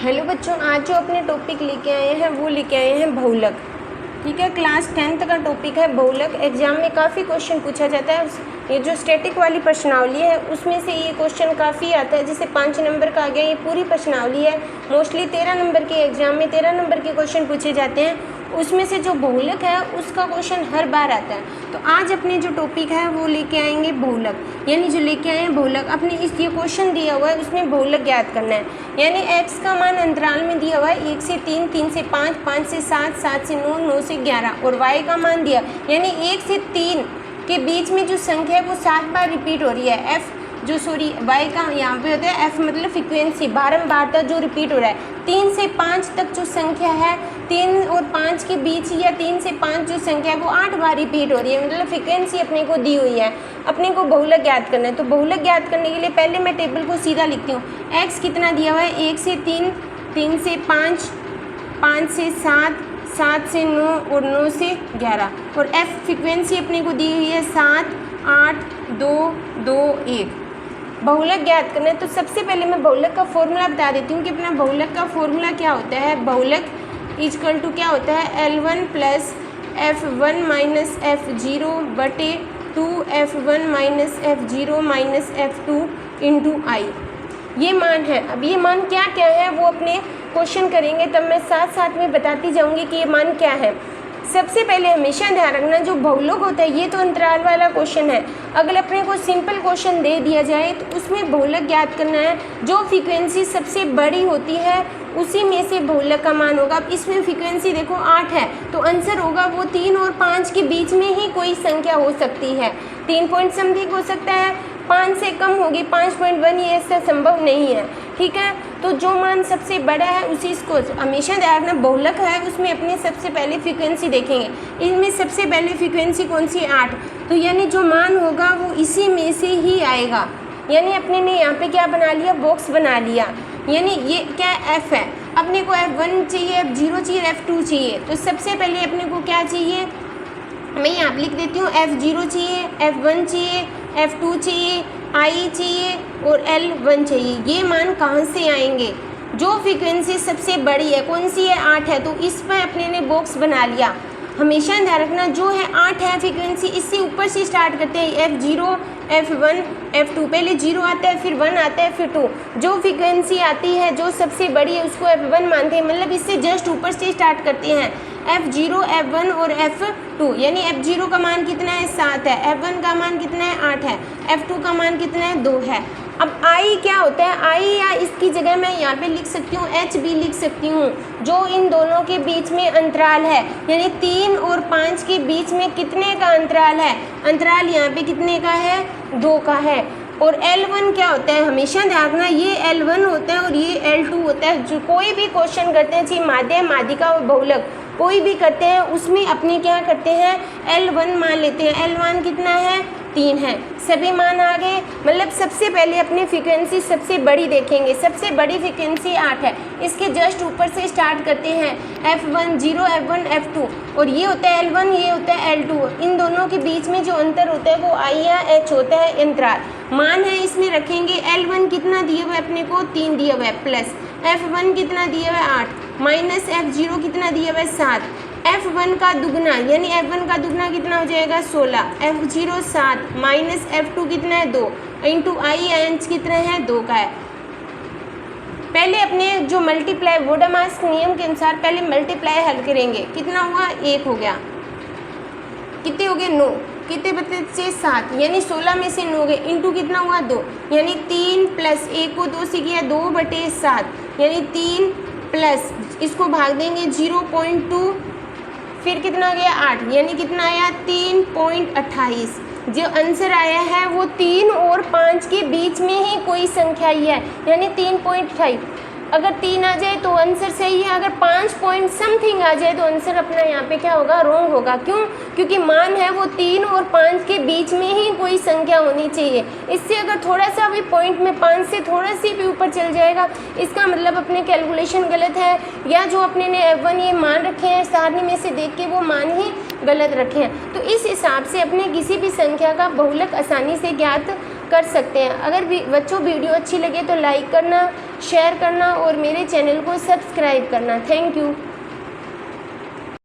Hello बच्चों, आज जो अपने टॉपिक लेके आए हैं वो लेके आए हैं बहुलक। ठीक है, क्लास 10th का टॉपिक है बहुलक। एग्जाम में काफ़ी क्वेश्चन पूछा जाता है। ये जो स्टैटिक वाली प्रश्नावली है उसमें से ये क्वेश्चन काफ़ी आता है। जैसे 5 नंबर का आ गया, ये पूरी प्रश्नावली है। मोस्टली 13 नंबर के एग्जाम में 13 नंबर के क्वेश्चन पूछे जाते हैं। उसमें से जो बहुलक है उसका क्वेश्चन हर बार आता है। तो आज अपने जो टॉपिक है वो लेके आएंगे बहुलक, यानी जो लेके आए हैं बहुलक। अपने इस ये क्वेश्चन दिया हुआ है उसमें बहुलक ज्ञात करना है। यानी x का मान अंतराल में दिया हुआ है 1 से 3, 3 से 5, 5 से 7, 7 से 9, 9 से 11 और y का मान दिया, यानी 1 से 3 के बीच में जो संख्या है वो 7 बार रिपीट हो रही है। f जो y का यहाँ पे होता है, f मतलब फ्रिक्वेंसी, बारंबारता जो रिपीट हो रहा है। 3 से 5 तक जो संख्या है, 3 और 5 के बीच या 3 से 5 जो संख्या है वो 8 बार रिपीट हो रही है, मतलब फ्रिक्वेंसी अपने को दी हुई है। अपने को बहुलक ज्ञात करना है। तो बहुलक ज्ञात करने के लिए पहले मैं टेबल को सीधा लिखती हूँ। x कितना दिया हुआ है 1 से 3, 3 से 5, 5 से 7, 7 से 9 और 9 से 11 और f फ्रिक्वेंसी अपने को दी हुई है 7, 8, 2, 2, 1। बहुलक ज्ञात करना है। तो सबसे पहले मैं बहुलक का फॉर्मूला बता देती हूँ कि अपना बहुलक का फॉर्मूला क्या होता है। बहुलक इक्वल टू क्या होता है, L1 plus F1 minus F0 बटे 2F1 minus F0 minus F2 into आई। ये मान है। अब ये मान क्या क्या है वो अपने क्वेश्चन करेंगे तब मैं साथ साथ में बताती जाऊँगी कि ये मान क्या है। सबसे पहले हमेशा ध्यान रखना, जो बहुलक होता है ये तो अंतराल वाला क्वेश्चन है। अगर अपने को सिंपल क्वेश्चन दे दिया जाए तो उसमें बहुलक ज्ञात करना है। जो फ्रीक्वेंसी सबसे बड़ी होती है उसी में से बहुलक का मान होगा। अब इसमें फ्रीक्वेंसी देखो 8 है तो आंसर होगा वो 3 और 5 के बीच में ही कोई संख्या हो सकती है। 3 पॉइंट समथिंग हो सकता है, 5 से कम होगी, 5.1, ये ऐसा संभव नहीं है। ठीक है, तो जो मान सबसे बड़ा है उसी इसको हमेशा ध्यान रखना। बहुलक है उसमें अपने सबसे पहले फ्रीक्वेंसी देखेंगे। इनमें सबसे पहले फ्रीक्वेंसी कौन सी, 8। तो यानी जो मान होगा वो इसी में से ही आएगा। यानी अपने ने यहाँ पे क्या बना लिया, बॉक्स बना लिया। यानी ये क्या f है, अपने को F1 चाहिए, F0 चाहिए, F2 चाहिए। तो सबसे पहले अपने को क्या चाहिए, मैं यहाँ लिख देती हूँ, F0 चाहिए, F1 चाहिए, F2 चाहिए, I चाहिए और L1 चाहिए। ये मान कहाँ से आएंगे, जो फ्रीक्वेंसी सबसे बड़ी है कौन सी है, 8 है, तो इस पर अपने ने बॉक्स बना लिया। हमेशा ध्यान रखना जो है 8 है फ्रीक्वेंसी, इससे ऊपर से स्टार्ट करते हैं। F0, F1, F2, पहले 0 आता है फिर 1 आता है फिर 2। जो फ्रीक्वेंसी आती है जो सबसे बड़ी है उसको F1 मानते हैं, मतलब इससे जस्ट ऊपर से स्टार्ट करते हैं। F0, F1 और F2, यानी F0 का मान कितना है, 7 है, F1 का मान कितना है, 8 है, F2 का मान कितना है, 2 है। अब I क्या होता है, I या इसकी जगह मैं यहाँ पे लिख सकती हूँ H भी लिख सकती हूँ, जो इन दोनों के बीच में अंतराल है। यानी 3 और 5 के बीच में कितने का अंतराल है, अंतराल यहाँ पे कितने का है, 2 का है। और L1 क्या होता है, हमेशा ध्यान रखना ये L1 होता है और ये L2 होता है। जो कोई भी क्वेश्चन करते हैं, चाहे माध्य, माध्यिका और बहुलक कोई भी करते हैं, उसमें अपने क्या करते हैं, L1 मान लेते हैं। L1 कितना है, 3 है। सभी मान आ गए, मतलब सबसे पहले अपनी फ्रीक्वेंसी सबसे बड़ी देखेंगे। सबसे बड़ी फ्रीक्वेंसी 8 है, इसके जस्ट ऊपर से स्टार्ट करते हैं। F1, 0, F1, F2 और ये होता है L1, ये होता है L2। इन दोनों के बीच में जो अंतर होता है वो I या H होता है, अंतराल। मान है इसमें रखेंगे। L1 कितना दिया हुआ है अपने को, 3 दिया हुआ है, प्लस F1 कितना दिया हुआ है, 8, माइनस F0 कितना दिया हुआ है, 7। F1 का दुगना, यानी F1 का दुगना कितना हो जाएगा, 16, F0 7, माइनस F2 कितना है, 2, इंटू आई एच कितना है, 2 का है। पहले अपने जो मल्टीप्लाई वोडामास नियम के अनुसार पहले मल्टीप्लाई हल करेंगे। कितना हुआ, 1 हो गया, कितने हो गए, 9, कितने बचे 7, यानी 16 में से 9 गए, इंटू कितना हुआ, 2, यानी 3 प्लस 1 को 2 से किया, 2/7, यानी 3 प्लस इसको भाग देंगे 0.2, फिर कितना गया, 8, यानी कितना आया, 3.28। जो आंसर आया है वो 3 और 5 के बीच में ही कोई संख्या ही है, यानी 3.28। अगर 3 आ जाए तो आंसर सही है, अगर 5 पॉइंट समथिंग आ जाए तो आंसर अपना यहाँ पे क्या होगा, रॉन्ग होगा। क्यों, क्योंकि मान है वो 3 और 5 के बीच में ही कोई संख्या होनी चाहिए। इससे अगर थोड़ा सा भी पॉइंट में 5 से थोड़ा सी भी ऊपर चल जाएगा, इसका मतलब अपने कैलकुलेशन गलत है, या जो अपने ने F1 ये मान रखे हैं सारणी में से देख के वो मान ही गलत रखे हैं। तो इस हिसाब से अपने किसी भी संख्या का बहुलक आसानी से ज्ञात कर सकते हैं। अगर भी बच्चों वीडियो अच्छी लगे तो लाइक करना, शेयर करना और मेरे चैनल को सब्सक्राइब करना। Thank you.